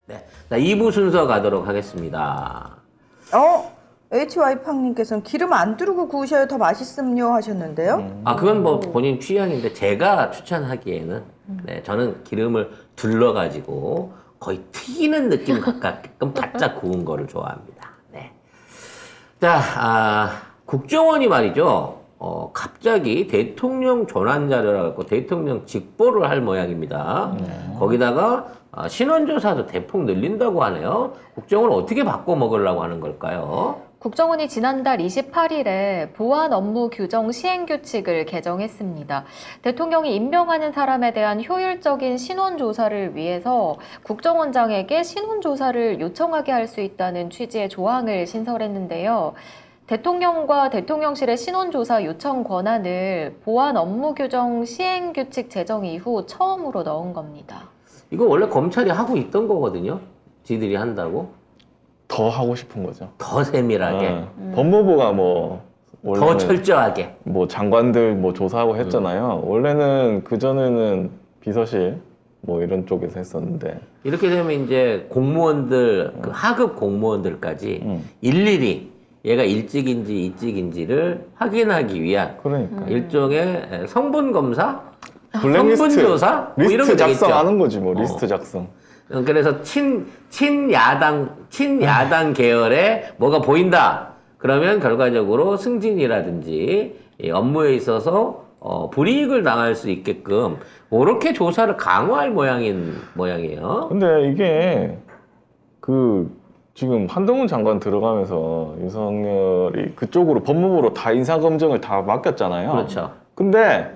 네. 자, 2부 순서 가도록 하겠습니다. HY팡님께서는 기름 안 두르고 구우셔야 더 맛있음요 하셨는데요. 아, 그건 뭐 본인 취향인데 제가 추천하기에는 네, 저는 기름을 둘러가지고 거의 튀기는 느낌 가깝게끔 바짝 구운 거를 좋아합니다. 네. 자, 국정원이 말이죠. 갑자기 대통령 전환 자료라고 해서 대통령 직보를 할 모양입니다. 거기다가 신원조사도 대폭 늘린다고 하네요. 국정원을 어떻게 바꿔 먹으려고 하는 걸까요? 국정원이 지난달 28일에 보안 업무 규정 시행 규칙을 개정했습니다. 대통령이 임명하는 사람에 대한 효율적인 신원 조사를 위해서 국정원장에게 신원 조사를 요청하게 할 수 있다는 취지의 조항을 신설했는데요. 대통령과 대통령실의 신원 조사 요청 권한을 보안 업무 규정 시행 규칙 제정 이후 처음으로 넣은 겁니다. 이거 원래 검찰이 하고 있던 거거든요. 지들이 한다고. 더 하고 싶은 거죠. 더 세밀하게, 법무부가 뭐 더 원래는 철저하게. 뭐 장관들 뭐 조사하고 했잖아요. 원래는 그 전에는 비서실 뭐 이런 쪽에서 했었는데 이렇게 되면 이제 공무원들, 그 하급 공무원들까지 일일이 얘가 일찍인지 이직인지를 확인하기 위한 그러니까 일종의 성분 검사, 블랙리스트, 성분 조사 뭐 이런 게 리스트 되겠죠. 작성하는 거지 뭐 리스트 작성. 그래서 친야당 계열에 뭐가 보인다. 그러면 결과적으로 승진이라든지 이 업무에 있어서 불이익을 당할 수 있게끔 그렇게 조사를 강화할 모양이에요. 근데 이게 그 지금 한동훈 장관 들어가면서 윤석열이 그쪽으로 법무부로 다 인사검증을 다 맡겼잖아요. 그렇죠. 근데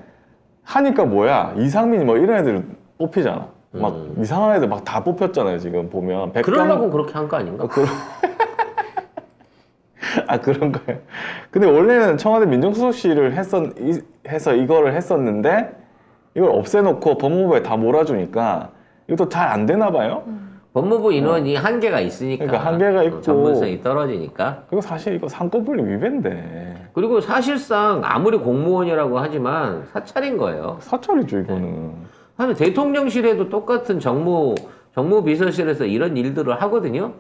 하니까 뭐야 이상민 뭐 이런 애들 뽑히잖아. 막 이상한 애들 막 다 뽑혔잖아요. 지금 보면 그러려고 그렇게 한 거 아닌가? 그런 거예요. 근데 원래는 청와대 민정수석실을 해서 이거를 했었는데 이걸 없애놓고 법무부에 다 몰아주니까 이것도 잘 안 되나 봐요. 법무부 인원이 한계가 있으니까. 그러니까 한계가 있고. 전문성이 떨어지니까. 그리고 사실 이거 상권분리 위배인데 그리고 사실상 아무리 공무원이라고 하지만 사찰인 거예요. 사찰이죠 이거는. 사실 대통령실에도 똑같은 정무비서실에서 이런 일들을 하거든요.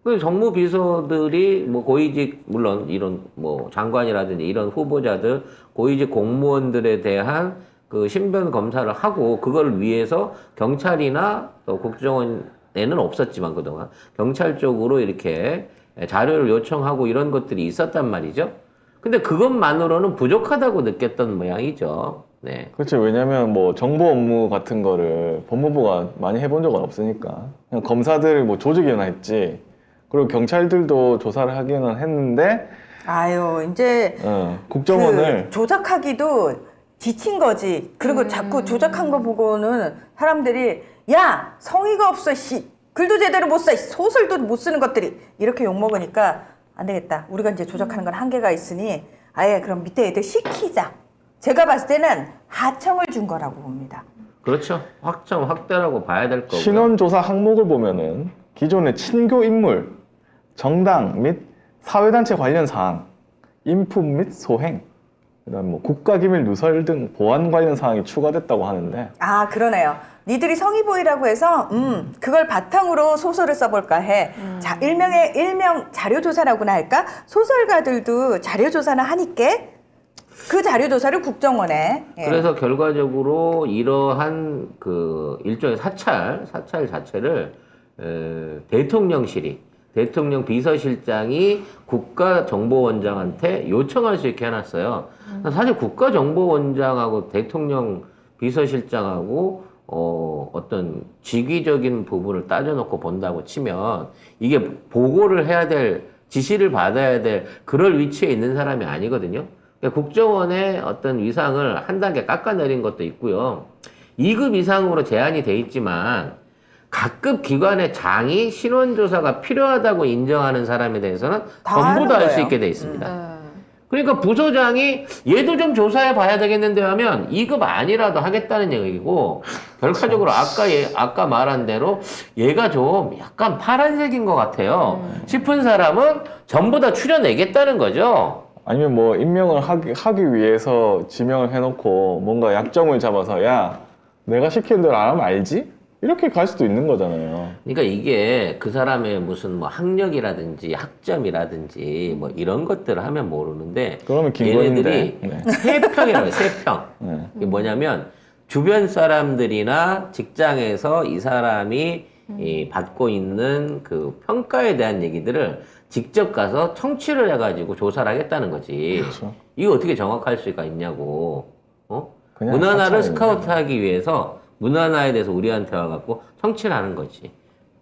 그 정무비서들이 뭐 고위직, 물론 이런 뭐 장관이라든지 이런 후보자들, 고위직 공무원들에 대한 그 신변 검사를 하고 그걸 위해서 경찰이나 또 국정원에는 없었지만 그동안 경찰 쪽으로 이렇게 자료를 요청하고 이런 것들이 있었단 말이죠. 근데 그것만으로는 부족하다고 느꼈던 모양이죠. 네. 그렇죠. 왜냐면 뭐 정보 업무 같은 거를 법무부가 많이 해본 적은 없으니까 그냥 검사들 뭐 조직이나 했지. 그리고 경찰들도 조사를 하기는 했는데 아유, 이제 국정원을 그 조작하기도 지친 거지. 그리고 자꾸 조작한 거 보고는 사람들이 야, 성의가 없어, 씨. 글도 제대로 못 써, 소설도 못 쓰는 것들이 이렇게 욕먹으니까 안 되겠다. 우리가 이제 조작하는 건 한계가 있으니 아예 그럼 밑에 애들 시키자. 제가 봤을 때는 하청을 준 거라고 봅니다. 그렇죠. 확대라고 봐야 될 거고요. 신원조사 항목을 보면은 기존의 친교 인물, 정당 및 사회단체 관련 사항, 인품 및 소행, 그다음 뭐 국가기밀 누설 등 보안 관련 사항이 추가됐다고 하는데 아, 그러네요. 니들이 성의 보이라고 해서 그걸 바탕으로 소설을 써볼까 해. 자, 일명 자료조사라고나 할까? 소설가들도 자료조사나 하니까 그 자료조사를 국정원에. 예. 그래서 결과적으로 이러한 그 일종의 사찰 자체를 대통령 비서실장이 국가정보원장한테 요청할 수 있게 해놨어요. 사실 국가정보원장하고 대통령 비서실장하고 어떤 직위적인 부분을 따져놓고 본다고 치면 이게 보고를 해야 될, 지시를 받아야 될 그럴 위치에 있는 사람이 아니거든요. 그러니까 국정원의 어떤 위상을 한 단계 깎아내린 것도 있고요. 2급 이상으로 제한이 돼 있지만 각급 기관의 장이 신원조사가 필요하다고 인정하는 사람에 대해서는 전부 다 할 수 있게 돼 있습니다. 그러니까 부서장이 얘도 좀 조사해 봐야 되겠는데 하면 2급 아니라도 하겠다는 얘기고, 결과적으로 아까 말한 대로 얘가 좀 약간 파란색인 것 같아요 싶은 사람은 전부 다 추려내겠다는 거죠. 아니면 뭐 임명을 하기 위해서 지명을 해놓고 뭔가 약점을 잡아서 야 내가 시키는 대로 안 하면 알지? 이렇게 갈 수도 있는 거잖아요. 그러니까 이게 그 사람의 무슨 뭐 학력이라든지 학점이라든지 뭐 이런 것들을 하면 모르는데 그러면 김건희인데. 얘네들이 네. 세평이라고 해요. 세평. 네. 이게 뭐냐면 주변 사람들이나 직장에서 이 사람이 이 받고 있는 그 평가에 대한 얘기들을 직접 가서 청취를 해가지고 조사를 하겠다는 거지. 그렇죠. 이거 어떻게 정확할 수가 있냐고. 어? 그냥 문화나를 사찰입니다. 스카우트하기 위해서 문화나에 대해서 우리한테 와갖고 청취를 하는 거지.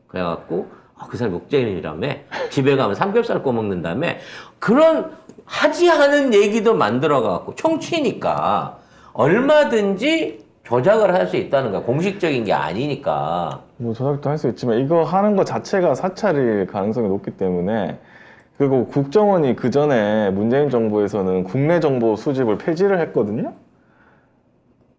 그래갖고 그 사람 목재인이라며 집에 가면 삼겹살 구워 먹는 다음에 그런 하지 않은 얘기도 만들어갖고 청취니까 얼마든지 조작을 할 수 있다는 거야. 공식적인 게 아니니까. 뭐 조작도 할 수 있지만 이거 하는 것 자체가 사찰일 가능성이 높기 때문에 그리고 국정원이 그 전에 문재인 정부에서는 국내 정보 수집을 폐지를 했거든요.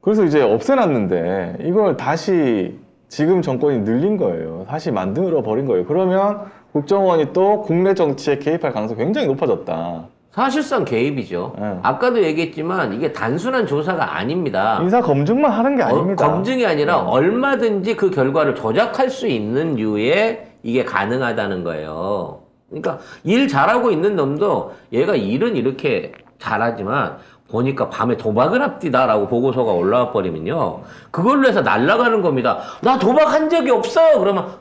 그래서 이제 없애놨는데 이걸 다시 지금 정권이 늘린 거예요. 다시 만들어 버린 거예요. 그러면 국정원이 또 국내 정치에 개입할 가능성이 굉장히 높아졌다. 사실상 개입이죠. 네. 아까도 얘기했지만 이게 단순한 조사가 아닙니다. 인사 검증만 하는 게 아닙니다. 검증이 아니라 얼마든지 그 결과를 조작할 수 있는 류에 이게 가능하다는 거예요. 그러니까 일 잘하고 있는 놈도 얘가 일은 이렇게 잘하지만 보니까 밤에 도박을 합디다라고 보고서가 올라와 버리면요. 그걸로 해서 날아가는 겁니다. 나 도박한 적이 없어. 그러면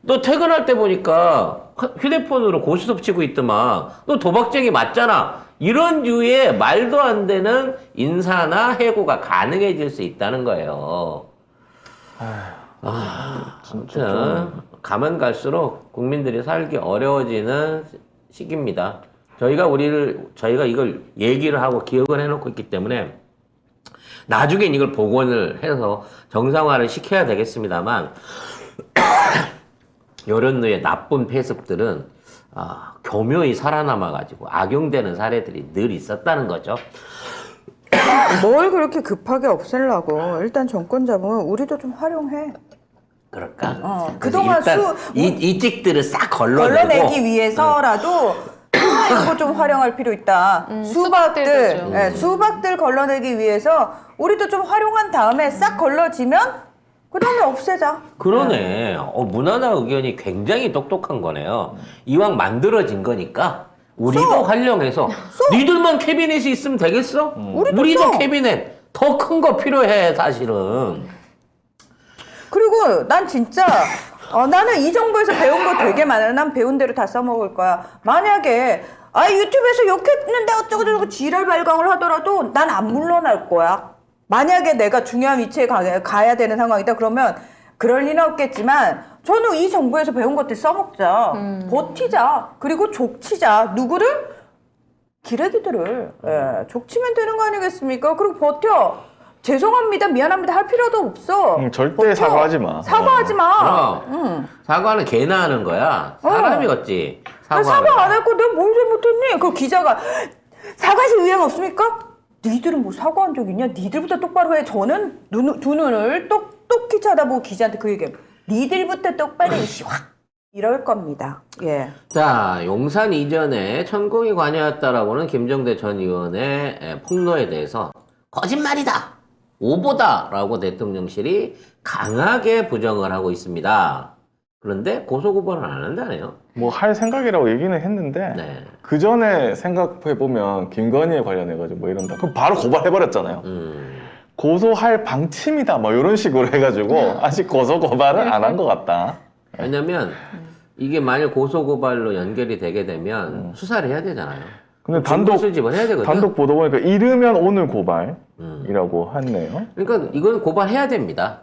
너 퇴근할 때 보니까 휴대폰으로 고스톱 치고 있더만. 너 도박쟁이 맞잖아. 이런 류의 말도 안 되는 인사나 해고가 가능해질 수 있다는 거예요. 진짜 가면 갈수록 국민들이 살기 어려워지는 시기입니다. 저희가 이걸 얘기를 하고 기억을 해놓고 있기 때문에 나중엔 이걸 복원을 해서 정상화를 시켜야 되겠습니다만 이런 류의 나쁜 폐습들은 교묘히 살아남아가지고 악용되는 사례들이 늘 있었다는 거죠. 뭘 그렇게 급하게 없애려고. 일단 정권 잡으면 우리도 좀 활용해. 그럴까? 그래서 그동안 일단 이 찍들을 싹 걸러내기 위해서라도 이거 좀 활용할 필요 있다. 수박들, 수박들도 좀. 수박들 걸러내기 위해서 우리도 좀 활용한 다음에 싹 걸러지면 그 다음에 없애자. 그러네. 문화나 의견이 굉장히 똑똑한 거네요. 이왕 만들어진 거니까 우리도 활용해서 니들만 캐비넷이 있으면 되겠어? 우리도 써. 캐비넷 더 큰 거 필요해 사실은. 그리고 난 진짜 나는 이 정부에서 배운 거 되게 많아. 난 배운 대로 다 써먹을 거야. 만약에 유튜브에서 욕했는데 어쩌고저쩌고 지랄 발광을 하더라도 난 안 물러날 거야. 만약에 내가 중요한 위치에 가야 되는 상황이다 그러면 그럴 리는 없겠지만 저는 이 정부에서 배운 것들 써먹자. 버티자. 그리고 족치자. 누구를? 기레기들을. 족치면 되는 거 아니겠습니까? 그리고 버텨. 죄송합니다, 미안합니다 할 필요도 없어. 절대 버텨. 사과하지 마. 사과하지 마. 그럼 사과는 개나 하는 거야. 사람이 었지 나 사과 안 했고 내가 뭘 잘못했니? 그 기자가 사과하실 의향 없습니까? 니들은 뭐 사과한 적 있냐? 니들부터 똑바로 해. 저는 두 눈을 똑똑히 쳐다보고 기자한테 그 얘기해요. 니들부터 똑바로 해. 확 이럴 겁니다. 예. 자, 용산 이전에 천공이 관여했다라고는 김정대 전 의원의 폭로에 대해서 거짓말이다, 오보다라고 대통령실이 강하게 부정을 하고 있습니다. 그런데 고소고발은 안 한다네요. 뭐 할 생각이라고 얘기는 했는데 네. 그 전에 생각해 보면 김건희에 관련해가지고 뭐 이런다. 그럼 바로 고발해버렸잖아요. 고소할 방침이다, 뭐 이런 식으로 해가지고 아직 고소 고발은 안 한 것 같다. 왜냐면 이게 만약 고소고발로 연결이 되게 되면 수사를 해야 되잖아요. 근데 증거 수집을 해야 되거든. 단독 보도 보니까 이르면 오늘 고발이라고 했네요. 그러니까 이건 고발해야 됩니다.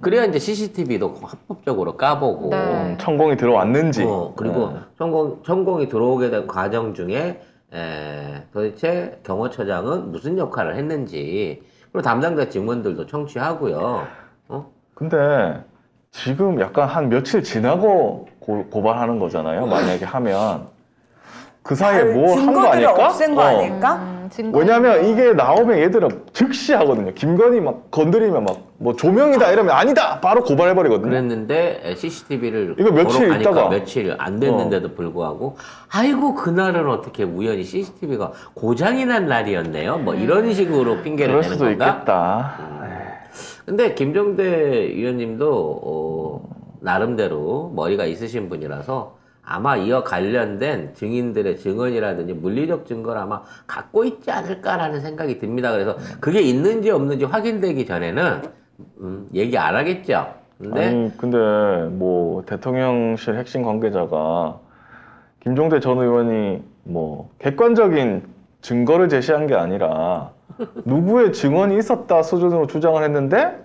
그래야 이제 CCTV도 합법적으로 까보고 네. 천공이 들어왔는지. 그리고 천공이 들어오게 된 과정 중에 도대체 경호처장은 무슨 역할을 했는지, 그리고 담당자 직원들도 청취하고요. 근데 지금 약간 한 며칠 지나고 고발하는 거잖아요. 만약에 하면 그 사이에 뭐 한 거 증거들을 아닐까? 없앤 거 아닐까? 왜냐면 이게 나오면 얘들은 즉시 하거든요. 김건희 막 건드리면 막 뭐 조명이다 이러면 아니다 바로 고발해버리거든요. 그랬는데 CCTV를 이거 며칠 있다가 며칠 안 됐는데도 불구하고 아이고 그날은 어떻게 우연히 CCTV가 고장이 난 날이었네요. 뭐 이런 식으로 핑계를 그럴 대는 수도 건가? 있겠다. 근데 김종대 의원님도 나름대로 머리가 있으신 분이라서 아마 이와 관련된 증인들의 증언이라든지 물리적 증거를 아마 갖고 있지 않을까라는 생각이 듭니다. 그래서 그게 있는지 없는지 확인되기 전에는 얘기 안 하겠죠. 근데 아니 근데 뭐 대통령실 핵심 관계자가 김종대 전 의원이 뭐 객관적인 증거를 제시한 게 아니라 누구의 증언이 있었다 수준으로 주장을 했는데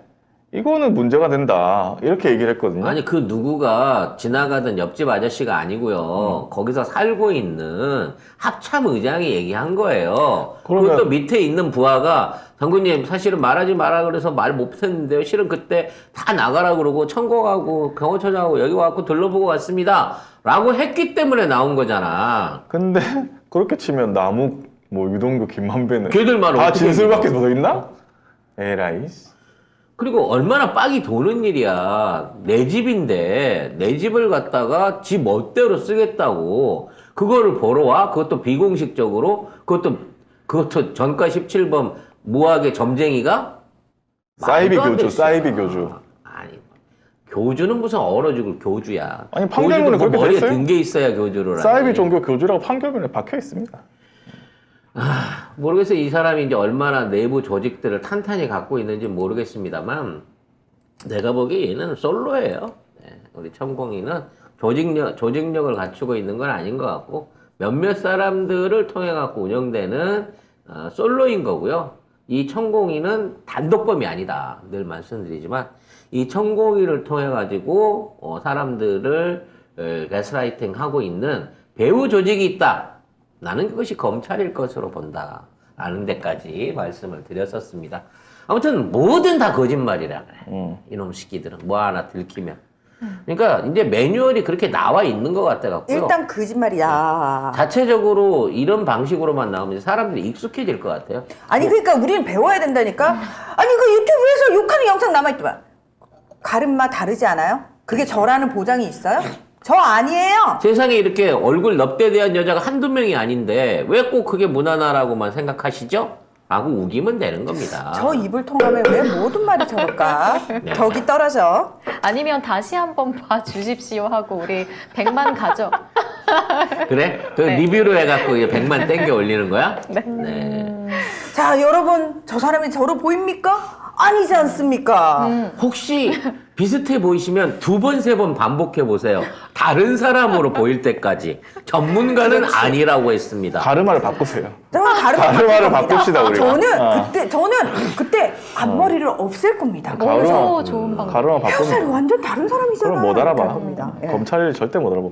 이거는 문제가 된다 이렇게 얘기를 했거든요. 아니 그 누구가 지나가던 옆집 아저씨가 아니고요. 거기서 살고 있는 합참 의장이 얘기한 거예요. 그러면- 그것도 밑에 있는 부하가 장군님 사실은 말하지 마라 그래서 말 못했는데요. 실은 그때 다 나가라 그러고 청구하고 경호처장하고 여기 와갖고 둘러보고 왔습니다. 라고 했기 때문에 나온 거잖아. 근데 그렇게 치면 남욱 뭐 유동규 김만배는 걔들 말 다 어떻게 진술밖에 믿어? 더 있나? 에라이. 그리고 얼마나 빡이 도는 일이야. 내 집인데 내 집을 갖다가 지 멋대로 쓰겠다고 그거를 보러 와. 그것도 비공식적으로 그것도 전과 17범 무학의 점쟁이가 사이비 말도 안 교주, 됐어. 사이비 교주. 아니 교주는 무슨 얼어 죽을 교주야. 아니, 판결문에 교주도 뭐 그렇게 돼 머리에 있어요? 든 게 있어야 교주를 사이비 하니. 종교 교주라고 판결문에 박혀 있습니다. 모르겠어요. 이 사람이 이제 얼마나 내부 조직들을 탄탄히 갖고 있는지 모르겠습니다만 내가 보기에 얘는 솔로예요. 네, 우리 천공이는 조직력을 갖추고 있는 건 아닌 것 같고 몇몇 사람들을 통해 갖고 운영되는 솔로인 거고요. 이 천공이는 단독범이 아니다. 늘 말씀드리지만 이 천공이를 통해 가지고 사람들을 가스라이팅 하고 있는 배후 조직이 있다. 나는 그것이 검찰일 것으로 본다. 라는 데까지 말씀을 드렸었습니다. 아무튼 뭐든 다 거짓말이라 그래. 이놈 새끼들은 뭐 하나 들키면. 그러니까 이제 매뉴얼이 그렇게 나와 있는 것 같아 갖고요. 일단 거짓말이야. 자체적으로 이런 방식으로만 나오면 이제 사람들이 익숙해질 것 같아요. 아니 그러니까 우리는 배워야 된다니까. 아니 그 유튜브에서 욕하는 영상 남아있더만. 가름마 다르지 않아요? 그게 저라는 보장이 있어요? 저 아니에요. 세상에 이렇게 얼굴 넙대대한 여자가 한두 명이 아닌데 왜 꼭 그게 무난하라고만 생각하시죠? 라고 우기면 되는 겁니다. 저 입을 통하면 왜 모든 말이 저럴까? 네. 덕이 떨어져. 아니면 다시 한번 봐주십시오 하고 우리 100만 가죠. 그래? 그 네. 리뷰로 해갖고 100만 땡겨 올리는 거야? 네. 자 여러분 저 사람이 저로 보입니까? 아니지 않습니까? 혹시 비슷해 보이시면 두 번, 세 번 반복해 보세요. 다른 사람으로 보일 때까지. 전문가는 아니라고 했습니다. 가르마를 바꾸세요. 저는 가르마를 바꿉시다, 우리가. 저는 그때 앞머리를 없앨 겁니다. 가르마. 오, 좋은 방법. 가르마 헤어스타일이 바꾸면 완전 다른 사람이잖아. 그럼 못 이렇게 할 알아봐. 겁니다. 예. 검찰이 절대 못 알아봐.